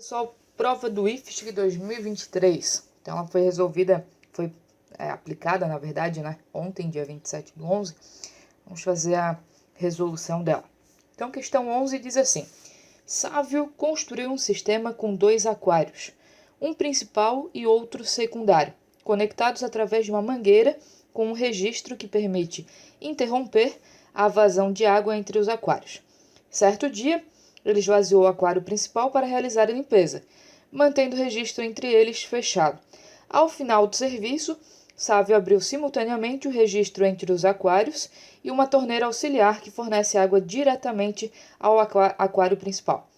Pessoal, prova do IFSC 2023. Então, ela foi resolvida, aplicada, na verdade, né? Ontem, dia 27/11. Vamos fazer a resolução dela. Então, questão 11 diz assim: Sávio construiu um sistema com 2 aquários, um principal e outro secundário, conectados através de uma mangueira com um registro que permite interromper a vazão de água entre os aquários. Certo dia, ele esvaziou o aquário principal para realizar a limpeza, mantendo o registro entre eles fechado. Ao final do serviço, Sávio abriu simultaneamente o registro entre os aquários e uma torneira auxiliar que fornece água diretamente ao aquário principal.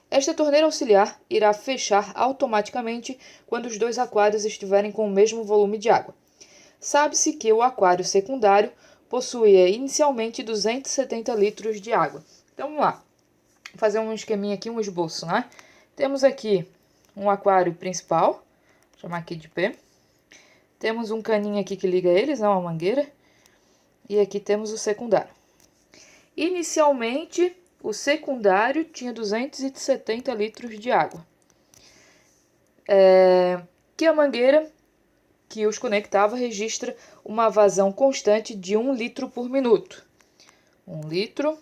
Esta torneira auxiliar irá fechar automaticamente quando os 2 aquários estiverem com o mesmo volume de água. Sabe-se que o aquário secundário possuía inicialmente 270 litros de água. Então, vamos lá. Vou fazer um esqueminha aqui, um esboço, né? Temos aqui um aquário principal, vou chamar aqui de P. Temos um caninho aqui que liga eles, né? Uma mangueira. E aqui temos o secundário. Inicialmente, o secundário tinha 270 litros de água. Que a mangueira que os conectava registra uma vazão constante de 1 litro por minuto. 1 litro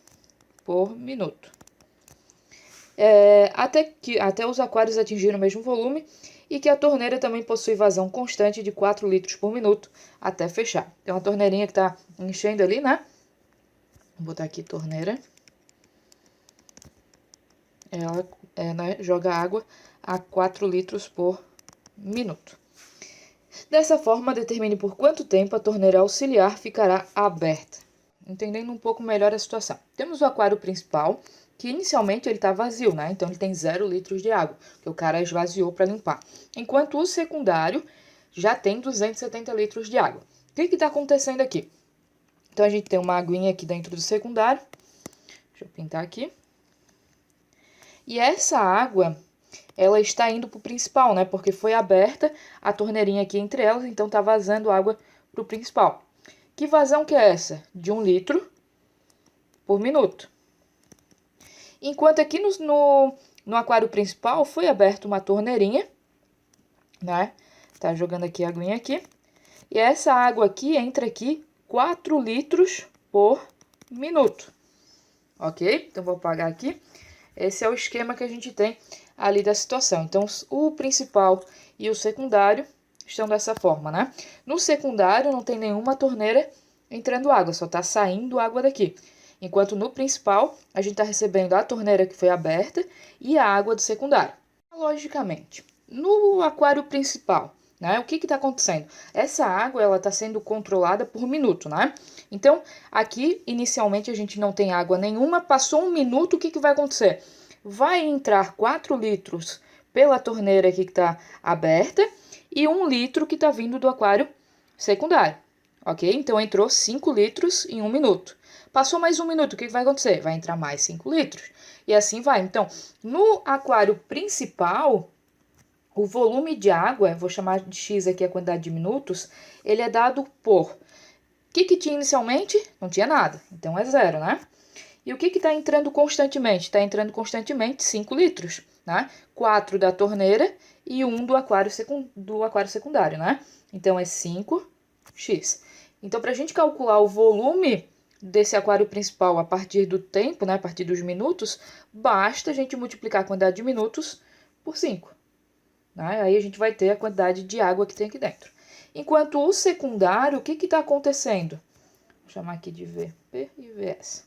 por minuto. Até os aquários atingirem o mesmo volume e que a torneira também possui vazão constante de 4 litros por minuto até fechar. Tem uma torneirinha que está enchendo ali, né? Vou botar aqui torneira. Ela joga água a 4 litros por minuto. Dessa forma, determine por quanto tempo a torneira auxiliar ficará aberta. Entendendo um pouco melhor a situação. Temos o aquário principal, que inicialmente ele está vazio, né? Então, ele tem 0 litros de água, que o cara esvaziou para limpar. Enquanto o secundário já tem 270 litros de água. O que está acontecendo aqui? Então, a gente tem uma aguinha aqui dentro do secundário. Deixa eu pintar aqui. E essa água, ela está indo para o principal, né? Porque foi aberta a torneirinha aqui entre elas, então está vazando água para o principal. Que vazão que é essa? De 1 litro por minuto. Enquanto aqui no aquário principal foi aberta uma torneirinha, né? Tá jogando aqui a aguinha aqui. E essa água aqui entra aqui 4 litros por minuto. Ok? Então, vou apagar aqui. Esse é o esquema que a gente tem ali da situação. Então, o principal e o secundário estão dessa forma, né? No secundário não tem nenhuma torneira entrando água, só tá saindo água daqui. Enquanto no principal, a gente está recebendo a torneira que foi aberta e a água do secundário. Logicamente, no aquário principal, né, o que está acontecendo? Essa água ela está sendo controlada por minuto, né? Então, aqui, inicialmente, a gente não tem água nenhuma. Passou 1 minuto, o que vai acontecer? Vai entrar 4 litros pela torneira aqui que está aberta e 1 litro que está vindo do aquário secundário, ok? Então, entrou 5 litros em 1 minuto. Passou mais 1 minuto, o que vai acontecer? Vai entrar mais 5 litros. E assim vai. Então, no aquário principal, o volume de água, vou chamar de X aqui a quantidade de minutos, ele é dado por... O que tinha inicialmente? Não tinha nada. Então, é 0, né? E o que está entrando constantemente? Está entrando constantemente 5 litros, né? 4 da torneira e 1 do aquário secundário, né? Então, é 5x. Então, para a gente calcular o volume desse aquário principal a partir do tempo, né, a partir dos minutos, basta a gente multiplicar a quantidade de minutos por 5. Né? Aí a gente vai ter a quantidade de água que tem aqui dentro. Enquanto o secundário, o que está acontecendo? Vou chamar aqui de VP e VS.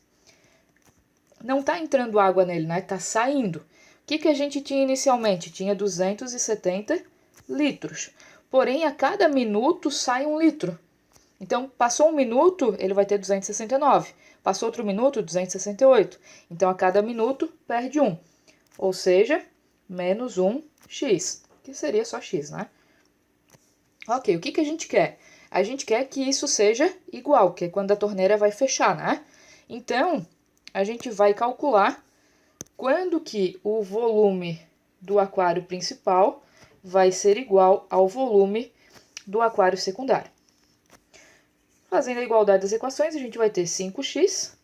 Não está entrando água nele, né? Está saindo. O que a gente tinha inicialmente? Tinha 270 litros. Porém, a cada minuto sai 1 litro. Então, passou 1 minuto, ele vai ter 269. Passou outro minuto, 268. Então, a cada minuto, perde 1. Ou seja, menos 1x, que seria só x, né? Ok, o que a gente quer? A gente quer que isso seja igual, que é quando a torneira vai fechar, né? Então, a gente vai calcular quando que o volume do aquário principal vai ser igual ao volume do aquário secundário. Fazendo a igualdade das equações, a gente vai ter 5x,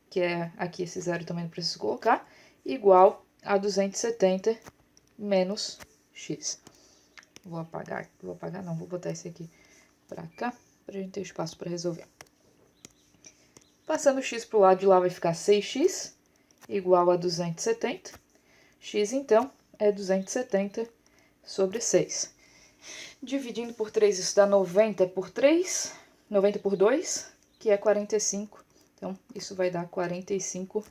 que é aqui esse zero também não preciso colocar, igual a 270 menos x. Vou apagar não, vou botar esse aqui para cá, para a gente ter espaço para resolver. Passando x para o lado de lá vai ficar 6x igual a 270. X, então, é 270 sobre 6. Dividindo por 3, isso dá 90 por 3, 90 por 2, que é 45. Então, isso vai dar 45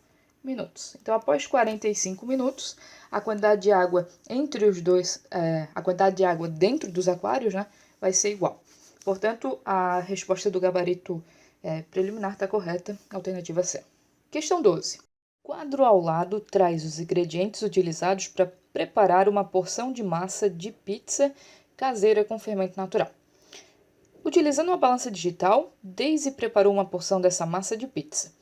minutos. Então, após 45 minutos, a quantidade de água entre os dois, a quantidade de água dentro dos aquários, né, vai ser igual. Portanto, a resposta do gabarito preliminar está correta, alternativa C. Questão 12. O quadro ao lado traz os ingredientes utilizados para preparar uma porção de massa de pizza caseira com fermento natural. Utilizando uma balança digital, Daisy preparou uma porção dessa massa de pizza.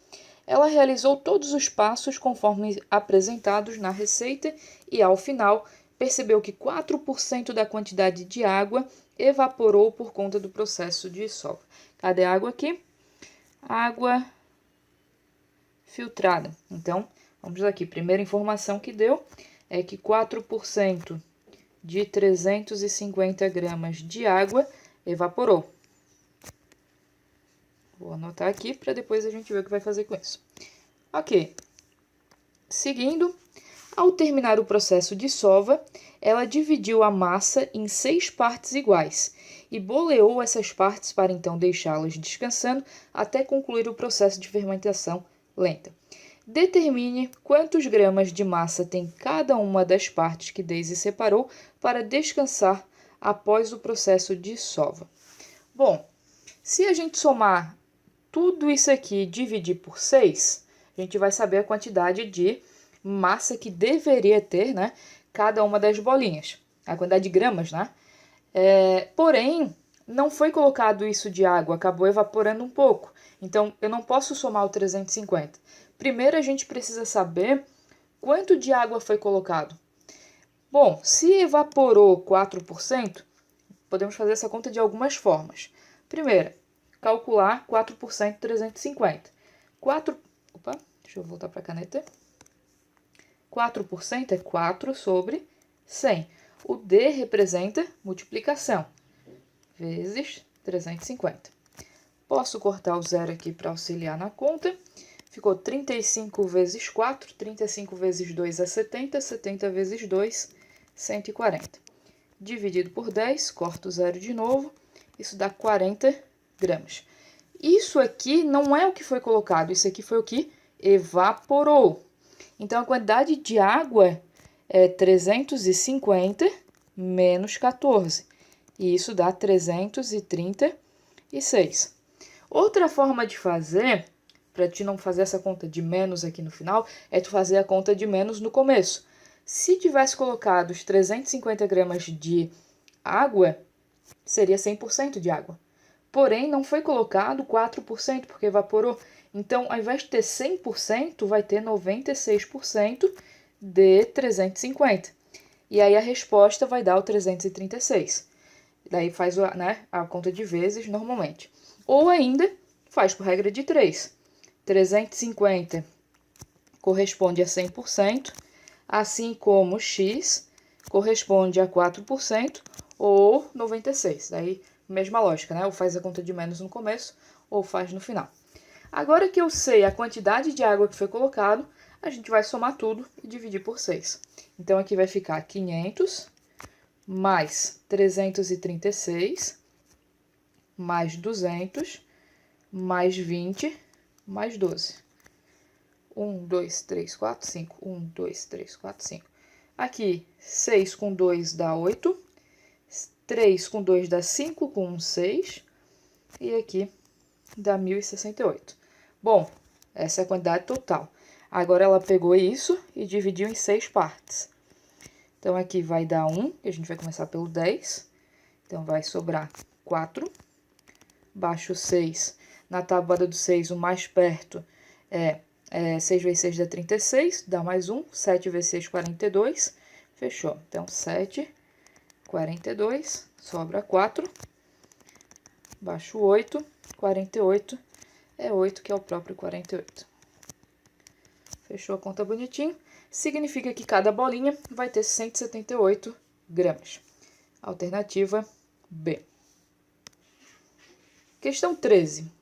Ela realizou todos os passos conforme apresentados na receita e, ao final, percebeu que 4% da quantidade de água evaporou por conta do processo de dissolve. Cadê a água aqui? Água filtrada. Então, vamos aqui. Primeira informação que deu é que 4% de 350 gramas de água evaporou. Vou anotar aqui para depois a gente ver o que vai fazer com isso. Ok. Seguindo, ao terminar o processo de sova, ela dividiu a massa em 6 partes iguais e boleou essas partes para então deixá-las descansando até concluir o processo de fermentação lenta. Determine quantos gramas de massa tem cada uma das partes que Daisy separou para descansar após o processo de sova. Bom, se a gente somar tudo isso aqui e dividir por 6, a gente vai saber a quantidade de massa que deveria ter, né, cada uma das bolinhas. A quantidade de gramas, né? Porém, não foi colocado isso de água, acabou evaporando um pouco. Então, eu não posso somar o 350. Primeiro, a gente precisa saber quanto de água foi colocado. Bom, se evaporou 4%, podemos fazer essa conta de algumas formas. Primeira, calcular 4% de 350. Deixa eu voltar para a caneta. 4% é 4 sobre 100. O D representa multiplicação, vezes 350. Posso cortar o zero aqui para auxiliar na conta. Ficou 35 vezes 4, 35 vezes 2 é 70, 70 vezes 2, 140. Dividido por 10, corto o zero de novo, isso dá 40 gramas. Isso aqui não é o que foi colocado, isso aqui foi o que evaporou. Então, a quantidade de água é 350 menos 14. E isso dá 336. Outra forma de fazer, para te não fazer essa conta de menos aqui no final, é tu fazer a conta de menos no começo. Se tivesse colocado os 350 gramas de água, seria 100% de água. Porém, não foi colocado 4% porque evaporou. Então, ao invés de ter 100%, vai ter 96% de 350. E aí a resposta vai dar o 336. Daí faz a conta de vezes normalmente. Ou ainda, faz por regra de 3. 350 corresponde a 100%, assim como x corresponde a 4% ou 96%. Daí, mesma lógica, né? Ou faz a conta de menos no começo, ou faz no final. Agora que eu sei a quantidade de água que foi colocado, a gente vai somar tudo e dividir por 6. Então, aqui vai ficar 500 mais 336 mais 200 mais 20 mais 12. 1, 2, 3, 4, 5. 1, 2, 3, 4, 5. Aqui, 6 com 2 dá 8. 3 com 2 dá 5, com 1, 6. E aqui dá 1068. Bom, essa é a quantidade total. Agora, ela pegou isso e dividiu em 6 partes. Então, aqui vai dar 1, a gente vai começar pelo 10. Então, vai sobrar 4. Baixo 6. Na tábua do 6, o mais perto é 6 vezes 6 dá 36, dá mais 1. 7 vezes 6, 42. Fechou. Então, 7, 42, sobra 4. Baixo 8, 48. É 8, que é o próprio 48. Fechou a conta bonitinho. significa que cada bolinha vai ter 178 gramas. Alternativa B. Questão 13.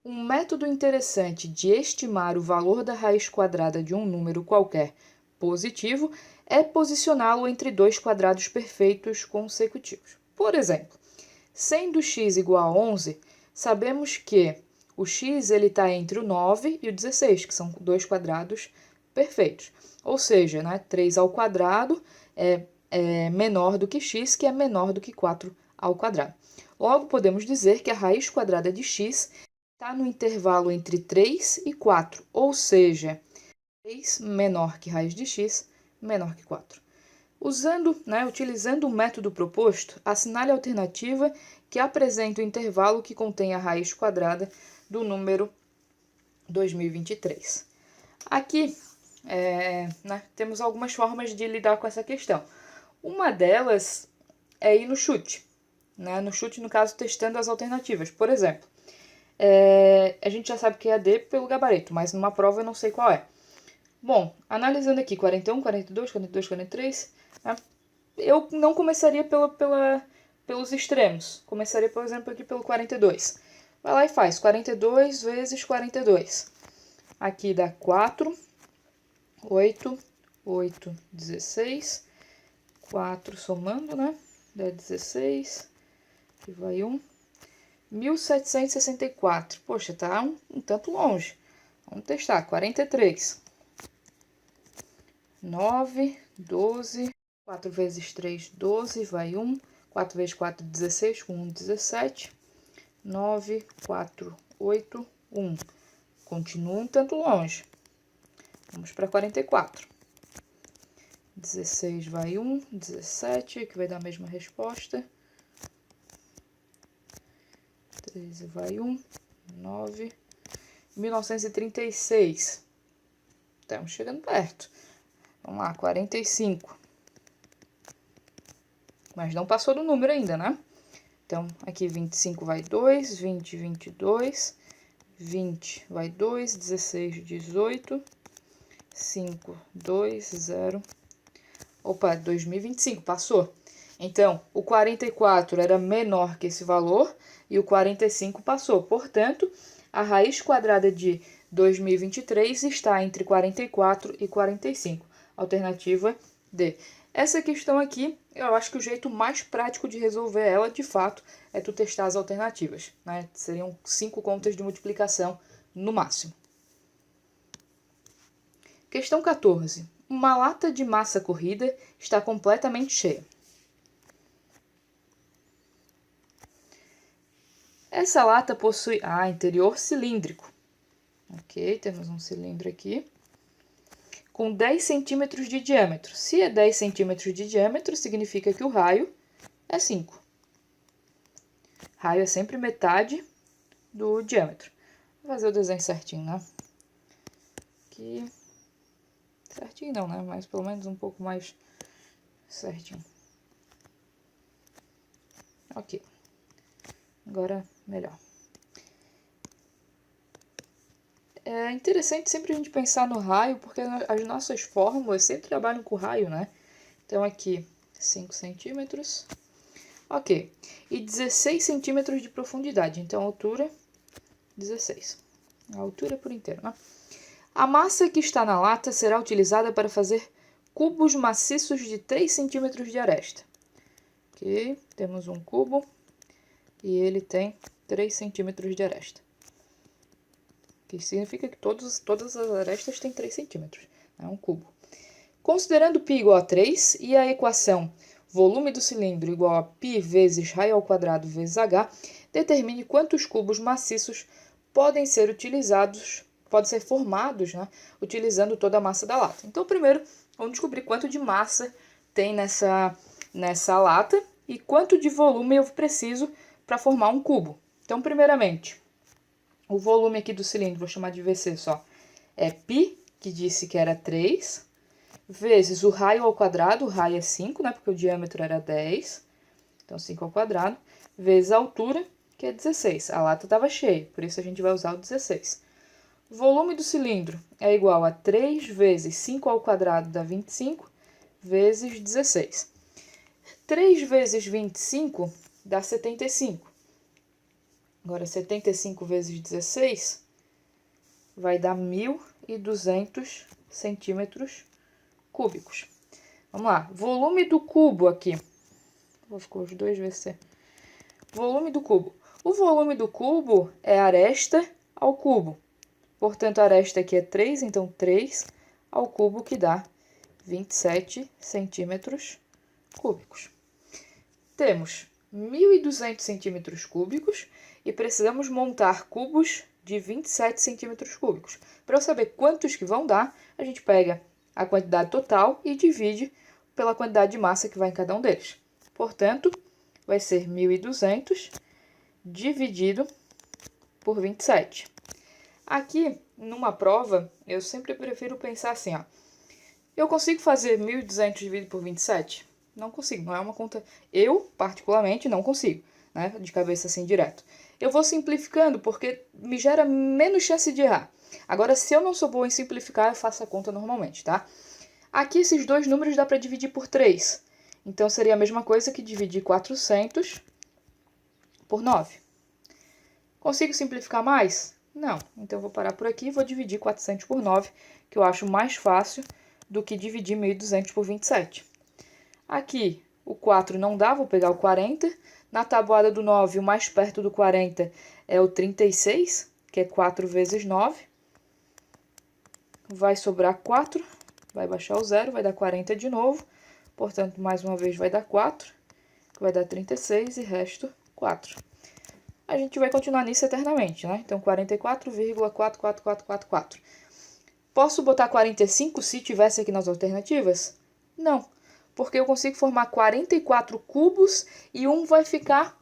Um método interessante de estimar o valor da raiz quadrada de um número qualquer positivo é posicioná-lo entre dois quadrados perfeitos consecutivos. Por exemplo, sendo x igual a 11, sabemos que o x está entre o 9 e o 16, que são dois quadrados perfeitos. Ou seja, 3 ao quadrado é menor do que x, que é menor do que 4 ao quadrado. Logo, podemos dizer que a raiz quadrada de x está no intervalo entre 3 e 4, ou seja, 3 menor que raiz de x, menor que 4. Utilizando o método proposto, assinale a alternativa que apresenta o intervalo que contém a raiz quadrada do número 2023. Aqui, temos algumas formas de lidar com essa questão. Uma delas é ir no chute. No chute, no caso, testando as alternativas. Por exemplo, a gente já sabe que é a D pelo gabarito, mas numa prova eu não sei qual é. Bom, analisando aqui 41, 42, 42, 43, eu não começaria pelos extremos. Começaria, por exemplo, aqui pelo 42. Vai lá e faz 42 vezes 42. Aqui dá 4, 8, 8, 16, 4 somando, dá 16, aqui vai 1, 1764. Poxa, tá um tanto longe. Vamos testar, 43. 9, 12, 4 vezes 3, 12, vai 1. 4 vezes 4, 16, com 1, 17. 9, 4, 8, 1. Continua um tanto longe. Vamos para 44. 16 vai 1, 17, que vai dar a mesma resposta. 13 vai 1, 9. 1936. Estamos chegando perto. Vamos lá, 45. Mas não passou do número ainda, Então, aqui 25 vai 2, 20, 22, 20 vai 2, 16, 18, 5, 2, 0. Opa, 2025, passou. Então, o 44 era menor que esse valor e o 45 passou. Portanto, a raiz quadrada de 2023 está entre 44 e 45. Alternativa D. Essa questão aqui, eu acho que o jeito mais prático de resolver ela, de fato, é tu testar as alternativas. Seriam 5 contas de multiplicação no máximo. Questão 14. Uma lata de massa corrida está completamente cheia. Essa lata possui interior cilíndrico. Ok, temos um cilindro aqui. Com 10 centímetros de diâmetro. Se é 10 centímetros de diâmetro, significa que o raio é 5. Raio é sempre metade do diâmetro. Vou fazer o desenho certinho, Aqui. Certinho não, mas pelo menos um pouco mais certinho. Ok. Agora, melhor. É interessante sempre a gente pensar no raio, porque as nossas fórmulas sempre trabalham com raio, Então, aqui, 5 centímetros. Ok. E 16 centímetros de profundidade. Então, a altura, 16. A altura por inteiro, A massa que está na lata será utilizada para fazer cubos maciços de 3 centímetros de aresta. Ok, temos um cubo e ele tem 3 centímetros de aresta. Que significa que todas as arestas têm 3 centímetros. É um cubo. Considerando π igual a 3 e a equação volume do cilindro igual a π vezes raio ao quadrado vezes h, determine quantos cubos maciços podem ser formados, utilizando toda a massa da lata. Então, primeiro, vamos descobrir quanto de massa tem nessa lata e quanto de volume eu preciso para formar um cubo. Então, primeiramente, o volume aqui do cilindro, vou chamar de VC só, é π, que disse que era 3, vezes o raio ao quadrado, o raio é 5, porque o diâmetro era 10, então 5 ao quadrado, vezes a altura, que é 16. A lata estava cheia, por isso a gente vai usar o 16. volume do cilindro é igual a 3 vezes 5 ao quadrado dá 25, vezes 16. 3 vezes 25 dá 75. Agora, 75 vezes 16 vai dar 1.200 centímetros cúbicos. Vamos lá, volume do cubo aqui. Vou ficar os dois vezes. Volume do cubo. O volume do cubo é aresta ao cubo. Portanto, a aresta aqui é 3, então 3 ao cubo, que dá 27 centímetros cúbicos. Temos 1.200 centímetros cúbicos e precisamos montar cubos de 27 centímetros cúbicos. Para eu saber quantos que vão dar, a gente pega a quantidade total e divide pela quantidade de massa que vai em cada um deles. Portanto, vai ser 1.200 dividido por 27. Aqui, numa prova, eu sempre prefiro pensar assim, ó. Eu consigo fazer 1.200 dividido por 27? Não consigo, não é uma conta... Eu, particularmente, não consigo, né? De cabeça assim, direto. Eu vou simplificando, porque me gera menos chance de errar. Agora, se eu não sou boa em simplificar, eu faço a conta normalmente, tá? Aqui, esses dois números dá para dividir por 3. Então, seria a mesma coisa que dividir 400 por 9. Consigo simplificar mais? Não. Então, eu vou parar por aqui e vou dividir 400 por 9, que eu acho mais fácil do que dividir 1.200 por 27. Aqui, o 4 não dá, vou pegar o 40. Na tabuada do 9, o mais perto do 40 é o 36, que é 4 vezes 9. Vai sobrar 4, vai baixar o 0, vai dar 40 de novo. Portanto, mais uma vez vai dar 4, que vai dar 36 e resto 4. A gente vai continuar nisso eternamente, né? Então, 44,44444. Posso botar 45 se tivesse aqui nas alternativas? Não, porque eu consigo formar 44 cubos e um vai ficar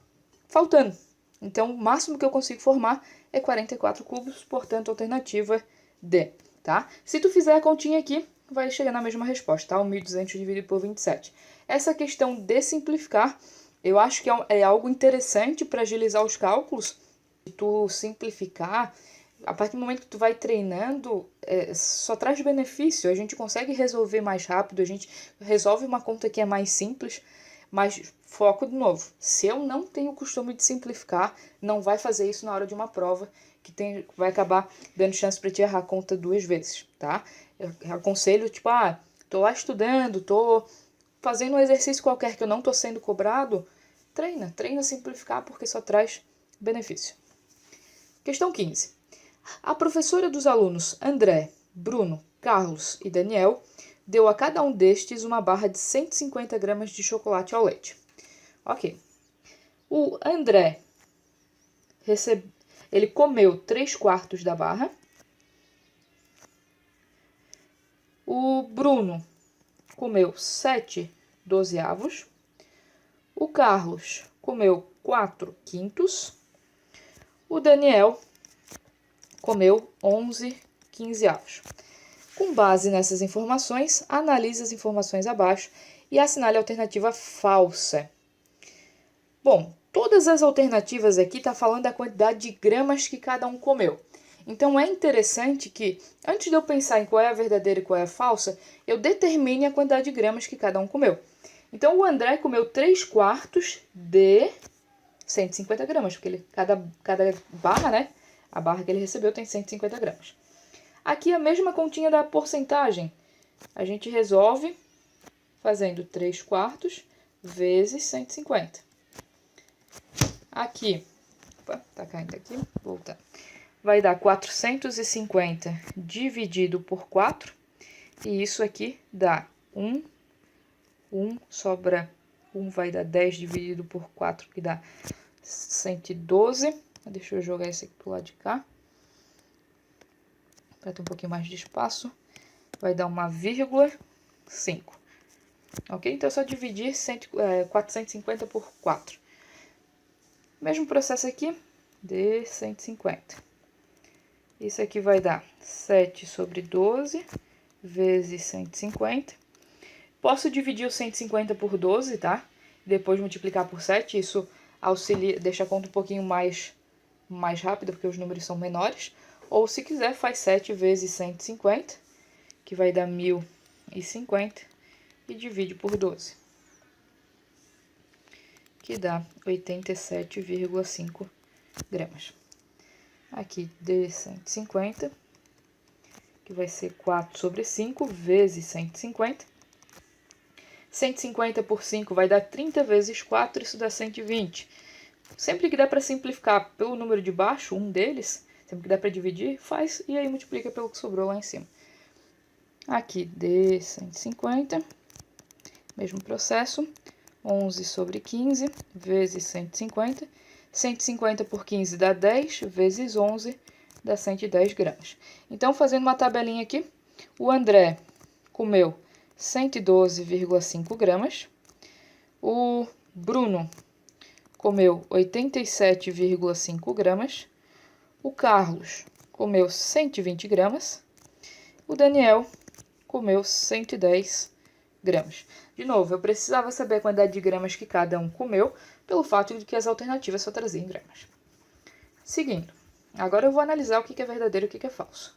faltando. Então, o máximo que eu consigo formar é 44 cubos, portanto, alternativa D, tá? Se tu fizer a continha aqui, vai chegar na mesma resposta, tá? O 1.200 dividido por 27. Essa questão de simplificar, eu acho que é algo interessante para agilizar os cálculos. Se tu simplificar, a partir do momento que tu vai treinando, só traz benefício. A gente consegue resolver mais rápido, a gente resolve uma conta que é mais simples, mas foco de novo. Se eu não tenho o costume de simplificar, não vai fazer isso na hora de uma prova, que vai acabar dando chance para te errar a conta 2 vezes, tá? Eu aconselho, tipo, tô lá estudando, tô fazendo um exercício qualquer que eu não tô sendo cobrado, treina simplificar, porque só traz benefício. Questão 15. A professora dos alunos André, Bruno, Carlos e Daniel deu a cada um destes uma barra de 150 gramas de chocolate ao leite. Ok. O André ele comeu 3/4 da barra. O Bruno comeu 7/12. O Carlos comeu 4/5. O Daniel comeu 11/15. Com base nessas informações, analise as informações abaixo e assinale a alternativa falsa. Bom, todas as alternativas aqui estão falando da quantidade de gramas que cada um comeu. Então, é interessante que, antes de eu pensar em qual é a verdadeira e qual é a falsa, eu determine a quantidade de gramas que cada um comeu. Então, o André comeu 3/4 de 150 gramas, porque cada barra, né? A barra que ele recebeu tem 150 gramas. Aqui a mesma continha da porcentagem. A gente resolve fazendo 3/4 vezes 150. Aqui, opa, tá caindo aqui, voltar. Vai dar 450 dividido por 4. E isso aqui dá 1. 1 sobra 1, vai dar 10 dividido por 4, que dá 112. Deixa eu jogar esse aqui pro lado de cá, para ter um pouquinho mais de espaço. Vai dar 1,5. Ok? Então, é só dividir 450 por 4. Mesmo processo aqui, de 150. Isso aqui vai dar 7/12 vezes 150. Posso dividir o 150 por 12, tá? Depois multiplicar por 7. Isso auxilia, deixa a conta um pouquinho mais rápida, porque os números são menores. Ou, se quiser, faz 7 vezes 150, que vai dar 1050, e divide por 12, que dá 87,5 gramas. Aqui, D 150, que vai ser 4 sobre 5 vezes 150. 150 por 5 vai dar 30 vezes 4, isso dá 120. Sempre que dá para simplificar pelo número de baixo, um deles, sempre que dá para dividir, faz e aí multiplica pelo que sobrou lá em cima. Aqui, D 150, mesmo processo, 11 sobre 15 vezes 150. 150 por 15 dá 10, vezes 11 dá 110 gramas. Então, fazendo uma tabelinha aqui, o André comeu 112,5 gramas, o Bruno comeu 87,5 gramas, o Carlos comeu 120 gramas, o Daniel comeu 110 gramas. De novo, eu precisava saber a quantidade de gramas que cada um comeu, pelo fato de que as alternativas só traziam gramas. Seguindo, agora eu vou analisar o que é verdadeiro e o que é falso.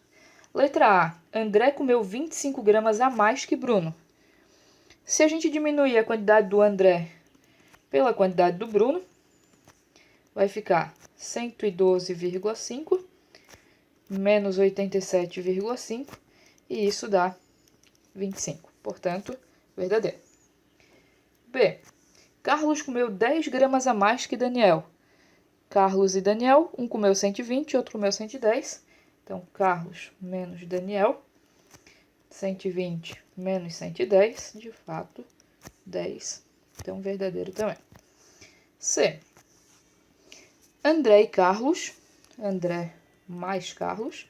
Letra A. André comeu 25 gramas a mais que Bruno. Se a gente diminuir a quantidade do André pela quantidade do Bruno, vai ficar 112,5 menos 87,5, e isso dá 25. Portanto, verdadeiro. B. Carlos comeu 10 gramas a mais que Daniel. Carlos e Daniel, um comeu 120, outro comeu 110. Então, Carlos menos Daniel, 120 menos 110, de fato, 10. Então, verdadeiro também. C. André e Carlos, André mais Carlos,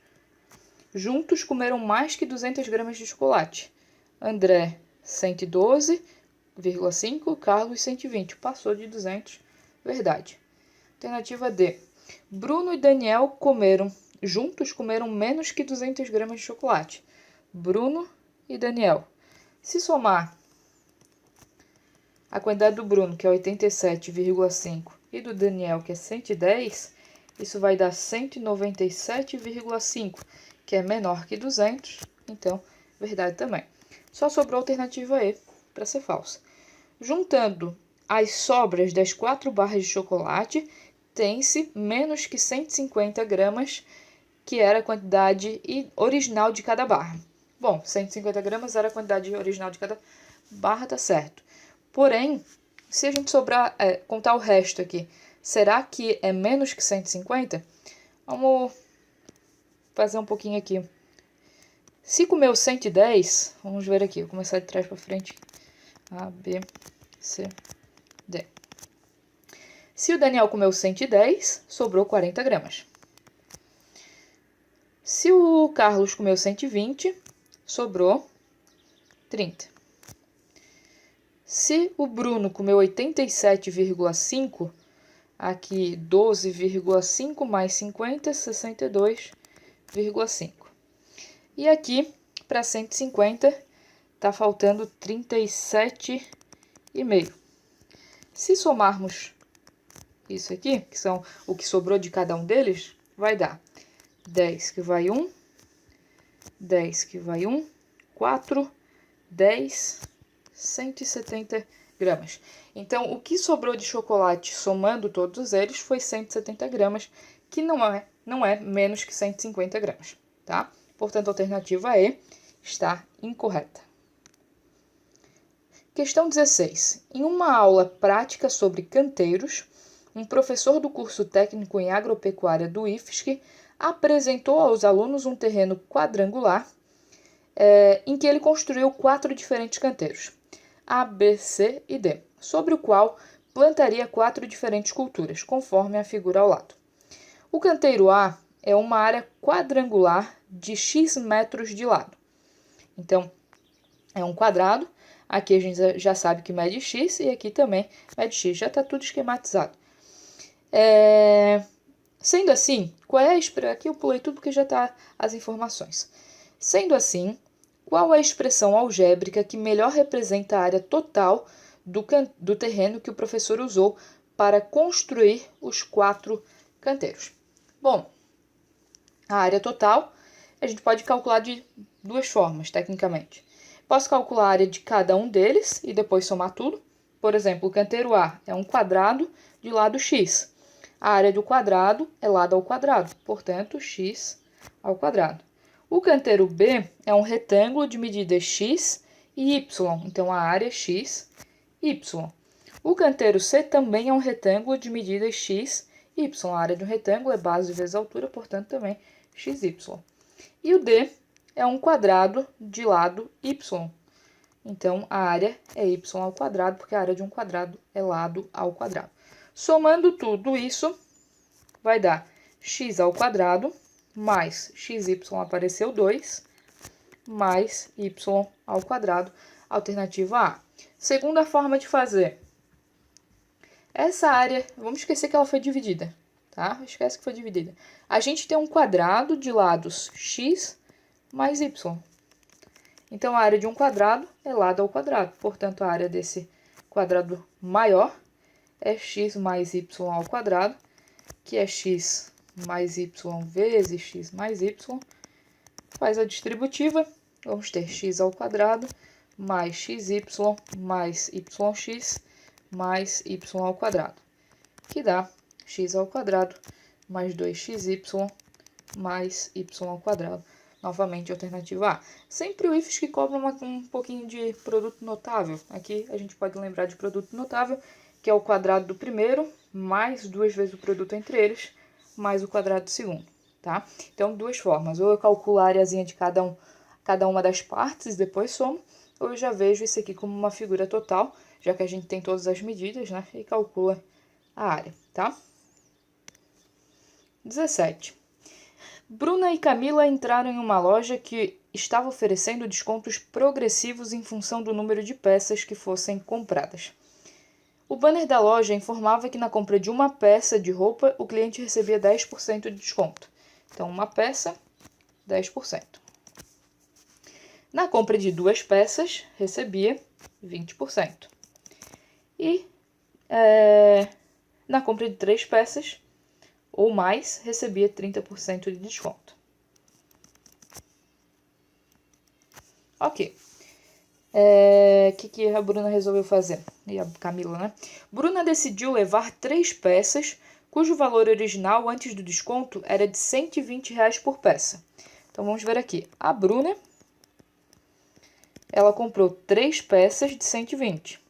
juntos comeram mais que 200 gramas de chocolate. André, 112,5, Carlos, 120. Passou de 200, verdade. Alternativa D. Bruno e Daniel juntos comeram menos que 200 gramas de chocolate. Bruno e Daniel. Se somar a quantidade do Bruno, que é 87,5, e do Daniel, que é 110, isso vai dar 197,5, que é menor que 200, então, verdade também. Só sobrou a alternativa E para ser falsa. Juntando as sobras das 4 barras de chocolate, tem-se menos que 150 gramas, que era a quantidade original de cada barra. Bom, 150 gramas era a quantidade original de cada barra, tá certo. Porém, se a gente contar o resto aqui, será que é menos que 150? Vamos fazer um pouquinho aqui. Se comeu 110, vamos ver aqui, vou começar de trás para frente. A, B, C, D. Se o Daniel comeu 110, sobrou 40 gramas. Se o Carlos comeu 120, sobrou 30. Se o Bruno comeu 87,5, aqui 12,5 mais 50, 62,5. E aqui, para 150, está faltando 37,5. Se somarmos isso aqui, que são o que sobrou de cada um deles, vai dar 10 que vai 1, 10 que vai 1, 4, 10, 170 gramas. Então, o que sobrou de chocolate, somando todos eles, foi 170 gramas, que não é menos que 150 gramas, tá? Portanto, a alternativa E está incorreta. Questão 16. Em uma aula prática sobre canteiros, um professor do curso técnico em agropecuária do IFSC apresentou aos alunos um terreno quadrangular em que ele construiu 4 diferentes canteiros, A, B, C e D, sobre o qual plantaria 4 diferentes culturas, conforme a figura ao lado. O canteiro A é uma área quadrangular de X metros de lado. Então, é um quadrado, aqui a gente já sabe que mede X e aqui também mede X, já está tudo esquematizado. Sendo assim, aqui eu pulei tudo porque já está as informações. Sendo assim, qual é a expressão algébrica que melhor representa a área total do terreno que o professor usou para construir os 4 canteiros? Bom, a área total, a gente pode calcular de duas formas, tecnicamente. Posso calcular a área de cada um deles e depois somar tudo. Por exemplo, o canteiro A é um quadrado de lado x. A área do quadrado é lado ao quadrado, portanto, x ao quadrado. O canteiro B é um retângulo de medidas x e y, então a área é x, y. O canteiro C também é um retângulo de medidas x e y. A área de um retângulo é base vezes altura, portanto, também xy. E o D é um quadrado de lado y. Então, a área é y ao quadrado, porque a área de um quadrado é lado ao quadrado. Somando tudo isso, vai dar x ao quadrado mais xy apareceu 2, mais y ao quadrado, alternativa A. Segunda forma de fazer. Essa área, vamos esquecer que ela foi dividida, tá? Esquece que foi dividida. A gente tem um quadrado de lados x mais y. Então, a área de um quadrado é lado ao quadrado. Portanto, a área desse quadrado maior é x mais y ao quadrado, que é x mais y vezes x mais y. Faz a distributiva, vamos ter x ao quadrado mais xy mais yx mais y ao quadrado, que dá x ao quadrado mais 2xy mais y ao quadrado. Novamente, alternativa A. Sempre o ifs que cobra um pouquinho de produto notável. Aqui a gente pode lembrar de produto notável, que é o quadrado do primeiro, mais 2 vezes o produto entre eles, mais o quadrado do segundo, tá? Então, duas formas. Ou eu calculo a areazinha de cada uma das partes e depois somo, ou eu já vejo isso aqui como uma figura total, já que a gente tem todas as medidas, né? E calcula a área, tá? 17. Bruna e Camila entraram em uma loja que estava oferecendo descontos progressivos em função do número de peças que fossem compradas. O banner da loja informava que na compra de uma peça de roupa, o cliente recebia 10% de desconto. Então, uma peça, 10%. Na compra de 2 peças, recebia 20%. E na compra de 3 peças ou mais, recebia 30% de desconto. Ok. Que a Bruna resolveu fazer? E a Camila, né? Bruna decidiu levar 3 peças, cujo valor original antes do desconto era de R$120 por peça. Então, vamos ver aqui. A Bruna, ela comprou 3 peças de 120.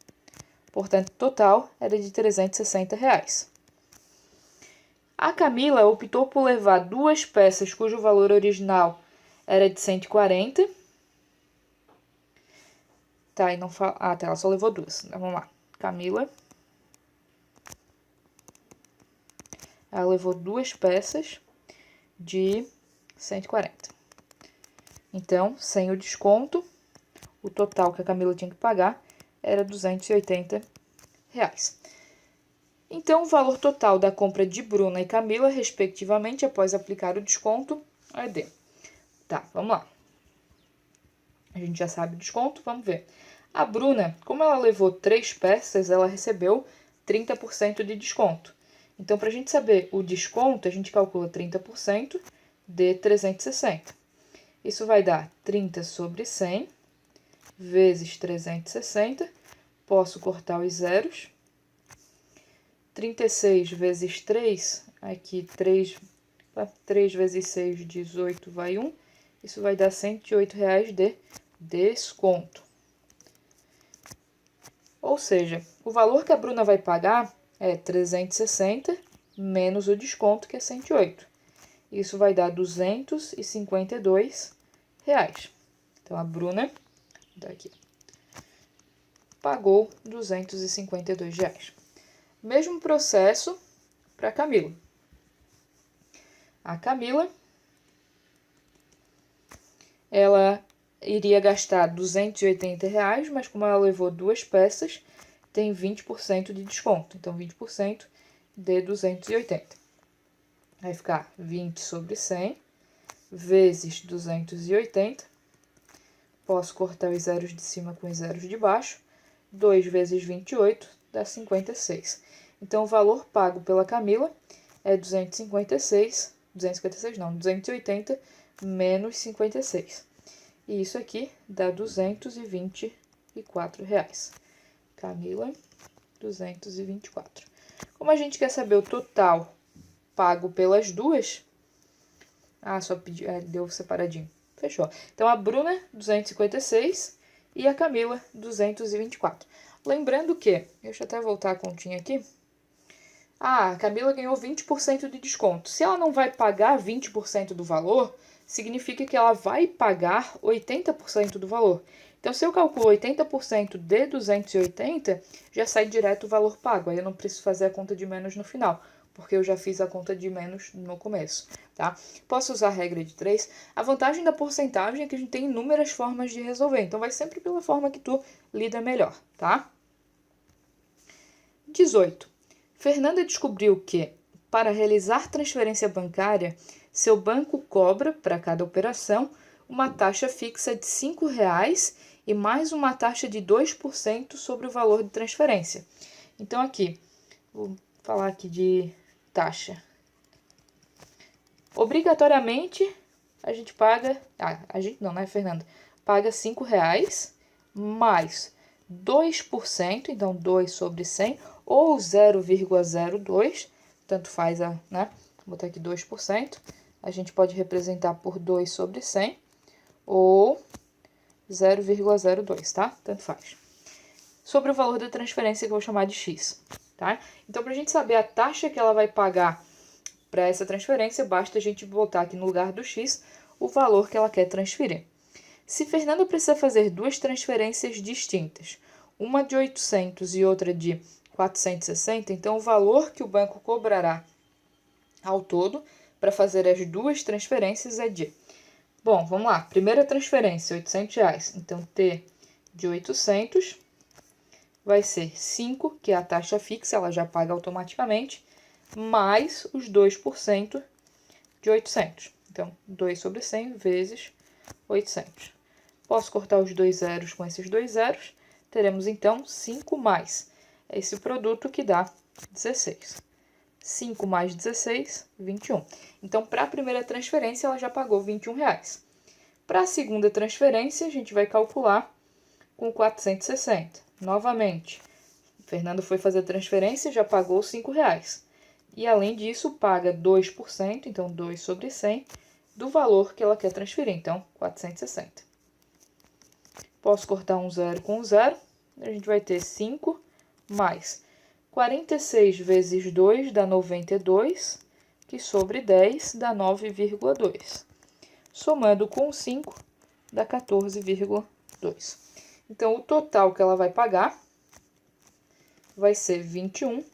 Portanto, o total era de R$360. A Camila optou por levar 2 peças cujo valor original era de 140. Tá, e não fala. Ah, tá, ela só levou 2. Então, vamos lá. Camila. Ela levou 2 peças de 140. Então, sem o desconto, o total que a Camila tinha que pagar era R$280. Então, o valor total da compra de Bruna e Camila, respectivamente, após aplicar o desconto, é D. Tá, vamos lá. A gente já sabe o desconto, vamos ver. A Bruna, como ela levou 3 peças, ela recebeu 30% de desconto. Então, para a gente saber o desconto, a gente calcula 30% de 360. Isso vai dar 30 sobre 100 vezes 360. Posso cortar os zeros. 36 vezes 3, aqui 3 vezes 6, 18, vai 1. Isso vai dar R$108 de desconto. Ou seja, o valor que a Bruna vai pagar é 360 menos o desconto, que é 108. Isso vai dar R$252. Então, a Bruna daqui pagou R$252. Mesmo processo para a Camila. A Camila, ela iria gastar R$280, mas como ela levou 2 peças, tem 20% de desconto. Então, 20% de 280. Vai ficar 20 sobre 100 vezes 280. Posso cortar os zeros de cima com os zeros de baixo. 2 vezes 28 dá 56. Então, o valor pago pela Camila é 256 256 não, 280 menos 56. E isso aqui dá R$224. Camila, 224. Como a gente quer saber o total pago pelas duas... Ah, só pedi, deu separadinho. Fechou. Então, a Bruna, 256 e a Camila, 224. Lembrando que... Deixa eu até voltar a continha aqui. Ah, a Camila ganhou 20% de desconto. Se ela não vai pagar 20% do valor, significa que ela vai pagar 80% do valor. Então, se eu calculo 80% de 280, já sai direto o valor pago. Aí eu não preciso fazer a conta de menos no final, porque eu já fiz a conta de menos no começo, tá? Posso usar a regra de 3. A vantagem da porcentagem é que a gente tem inúmeras formas de resolver. Então, vai sempre pela forma que tu lida melhor, tá? 18. Fernanda descobriu que, para realizar transferência bancária, seu banco cobra, para cada operação, uma taxa fixa de R$5 e mais uma taxa de 2% sobre o valor de transferência. Então, aqui, vou falar aqui de taxa. Obrigatoriamente, a gente paga... a gente não, né, Fernanda? Paga R$5 mais 2%, então 2 sobre 100, ou 0,02, tanto faz, né? Vou botar aqui 2%. A gente pode representar por 2 sobre 100, ou 0,02, tá? Tanto faz. Sobre o valor da transferência, que eu vou chamar de X, tá? Então, para a gente saber a taxa que ela vai pagar para essa transferência, basta a gente botar aqui no lugar do X o valor que ela quer transferir. Se Fernanda precisa fazer duas transferências distintas, uma de 800 e outra de 460, então o valor que o banco cobrará ao todo para fazer as duas transferências é de... Bom, vamos lá. Primeira transferência, R$800. Então, T de 800 vai ser 5, que é a taxa fixa, ela já paga automaticamente, mais os 2% de 800. Então, 2 sobre 100 vezes 800. Posso cortar os dois zeros com esses dois zeros. Teremos, então, 5 mais esse produto que dá 16. 5 mais 16, 21. Então, para a primeira transferência, ela já pagou R$21. Para a segunda transferência, a gente vai calcular com 460. Novamente, Fernando foi fazer a transferência, já pagou R$5. E, além disso, paga 2%, então 2 sobre 100, do valor que ela quer transferir, então 460. Posso cortar um zero com um zero, a gente vai ter 5 mais 46 vezes 2 dá 92, que sobre 10 dá 9,2. Somando com 5 dá 14,2. Então, o total que ela vai pagar vai ser 21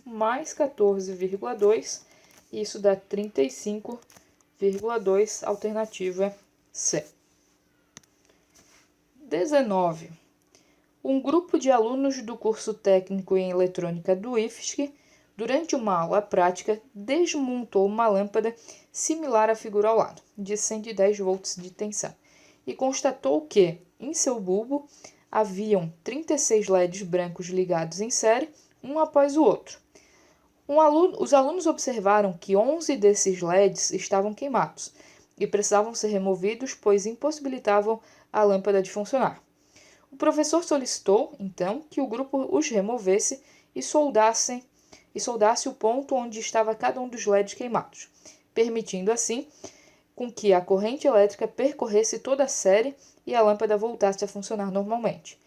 mais 14,2, isso dá 35,2, alternativa C. 19. Um grupo de alunos do curso técnico em eletrônica do IFSC, durante uma aula prática, desmontou uma lâmpada similar à figura ao lado, de 110 volts de tensão, e constatou que, em seu bulbo, haviam 36 LEDs brancos ligados em série, um após o outro. Os alunos observaram que 11 desses LEDs estavam queimados e precisavam ser removidos, pois impossibilitavam a lâmpada de funcionar. O professor solicitou, então, que o grupo os removesse e soldasse o ponto onde estava cada um dos LEDs queimados, permitindo assim com que a corrente elétrica percorresse toda a série e a lâmpada voltasse a funcionar normalmente.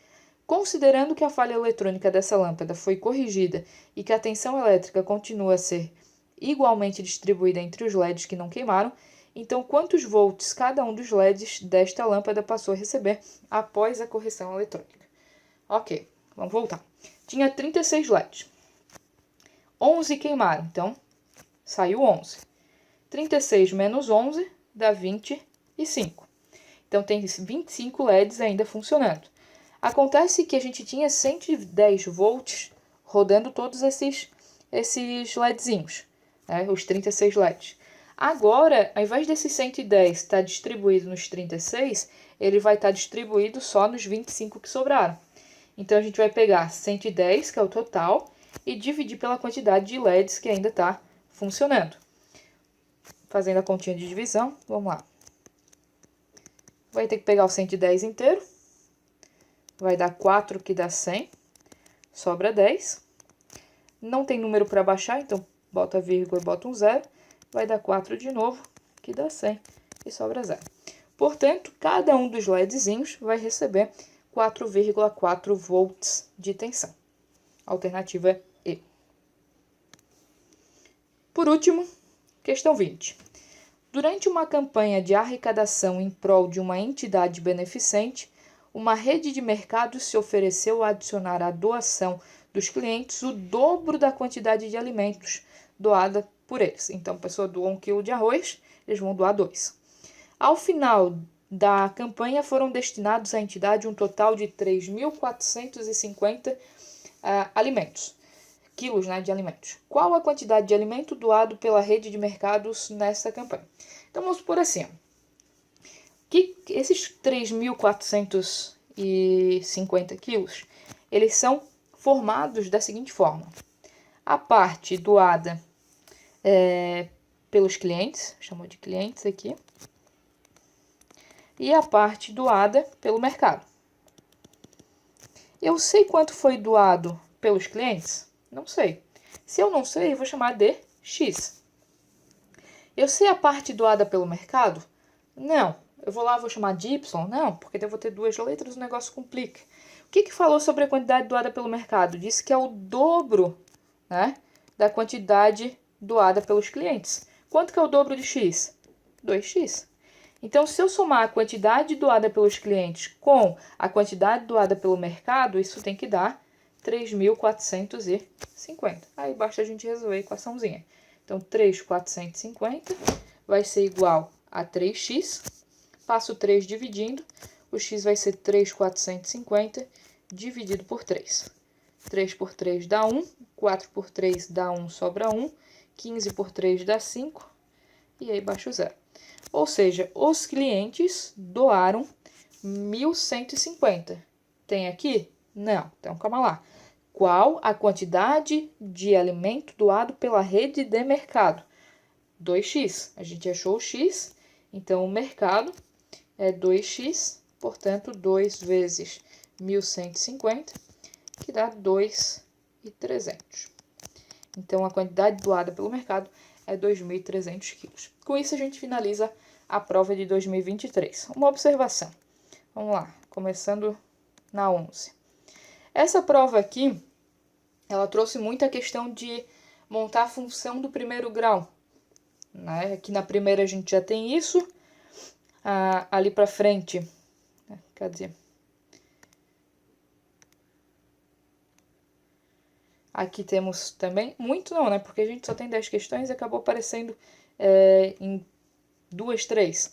Considerando que a falha eletrônica dessa lâmpada foi corrigida e que a tensão elétrica continua a ser igualmente distribuída entre os LEDs que não queimaram, então quantos volts cada um dos LEDs desta lâmpada passou a receber após a correção eletrônica? Ok, vamos voltar. Tinha 36 LEDs. 11 queimaram, então saiu 11. 36 menos 11 dá 25. Então tem 25 LEDs ainda funcionando. Acontece que a gente tinha 110 volts rodando todos esses LEDzinhos, né? Os 36 LEDs. Agora, ao invés desses 110 estar distribuído nos 36, ele vai estar distribuído só nos 25 que sobraram. Então, a gente vai pegar 110, que é o total, e dividir pela quantidade de LEDs que ainda está funcionando. fazendo a continha de divisão, vamos lá. Vai ter que pegar o 110 inteiro. Vai dar 4, que dá 100. Sobra 10. Não tem número para baixar, então bota vírgula e bota um 0. Vai dar 4 de novo, que dá 100. E sobra 0. Portanto, cada um dos LEDzinhos vai receber 4,4 volts de tensão. Alternativa E. Por último, questão 20. Durante uma campanha de arrecadação em prol de uma entidade beneficente, uma rede de mercados se ofereceu a adicionar à doação dos clientes o dobro da quantidade de alimentos doada por eles. Então, a pessoa doa 1 kg de arroz, eles vão doar 2. Ao final da campanha, foram destinados à entidade um total de 3.450 alimentos. Quilos, né, de alimentos. Qual a quantidade de alimento doado pela rede de mercados nessa campanha? Então, vamos supor assim, que esses 3.450 quilos, eles são formados da seguinte forma. A parte doada pelos clientes, chamou de clientes aqui, e a parte doada pelo mercado. Eu sei quanto foi doado pelos clientes? Não sei. Se eu não sei, eu vou chamar de X. Eu sei a parte doada pelo mercado? Não. Eu vou lá, vou chamar de Y? Não, porque eu vou ter duas letras, o negócio complica. O que falou sobre a quantidade doada pelo mercado? Disse que é o dobro, né, da quantidade doada pelos clientes. Quanto que é o dobro de X? 2X. Então, se eu somar a quantidade doada pelos clientes com a quantidade doada pelo mercado, isso tem que dar 3.450. Aí basta a gente resolver a equaçãozinha. Então, 3.450 vai ser igual a 3x. Passo 3 dividindo. O x vai ser 3.450 dividido por 3. 3 por 3 dá 1. 4 por 3 dá 1, sobra 1. 15 por 3 dá 5. E aí baixa o 0. Ou seja, os clientes doaram 1.150. Tem aqui? Não. Então, calma lá. Qual a quantidade de alimento doado pela rede de mercado? 2x. A gente achou o x, então o mercado é 2x, portanto, 2 vezes 1.150, que dá 2.300. Então, a quantidade doada pelo mercado é 2.300 quilos. Com isso, a gente finaliza a prova de 2023. Uma observação. Vamos lá, começando na 11. Essa prova aqui, ela trouxe muita questão de montar a função do primeiro grau. Né? Aqui na primeira a gente já tem isso. Ali para frente, quer dizer, aqui temos também, muito não, né? Porque a gente só tem 10 questões e acabou aparecendo em 2, 3.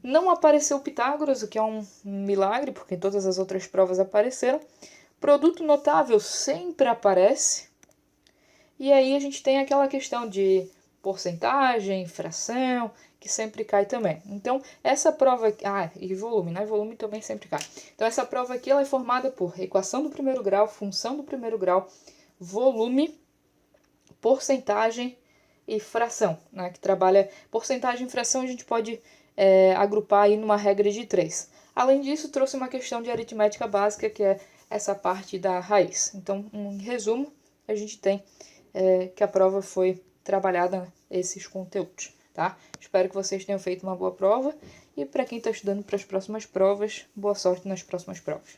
Não apareceu Pitágoras, o que é um milagre, porque todas as outras provas apareceram. Produto notável sempre aparece. E aí a gente tem aquela questão de porcentagem, fração, que sempre cai também. Então, essa prova aqui... e volume, né? Volume também sempre cai. Então, essa prova aqui ela é formada por equação do primeiro grau, função do primeiro grau, volume, porcentagem e fração, né? Que trabalha porcentagem e fração, a gente pode agrupar aí numa regra de 3. Além disso, trouxe uma questão de aritmética básica, que é essa parte da raiz. Então, em resumo, a gente tem que a prova foi trabalhada esses conteúdos, tá? Espero que vocês tenham feito uma boa prova e para quem está estudando para as próximas provas, boa sorte nas próximas provas.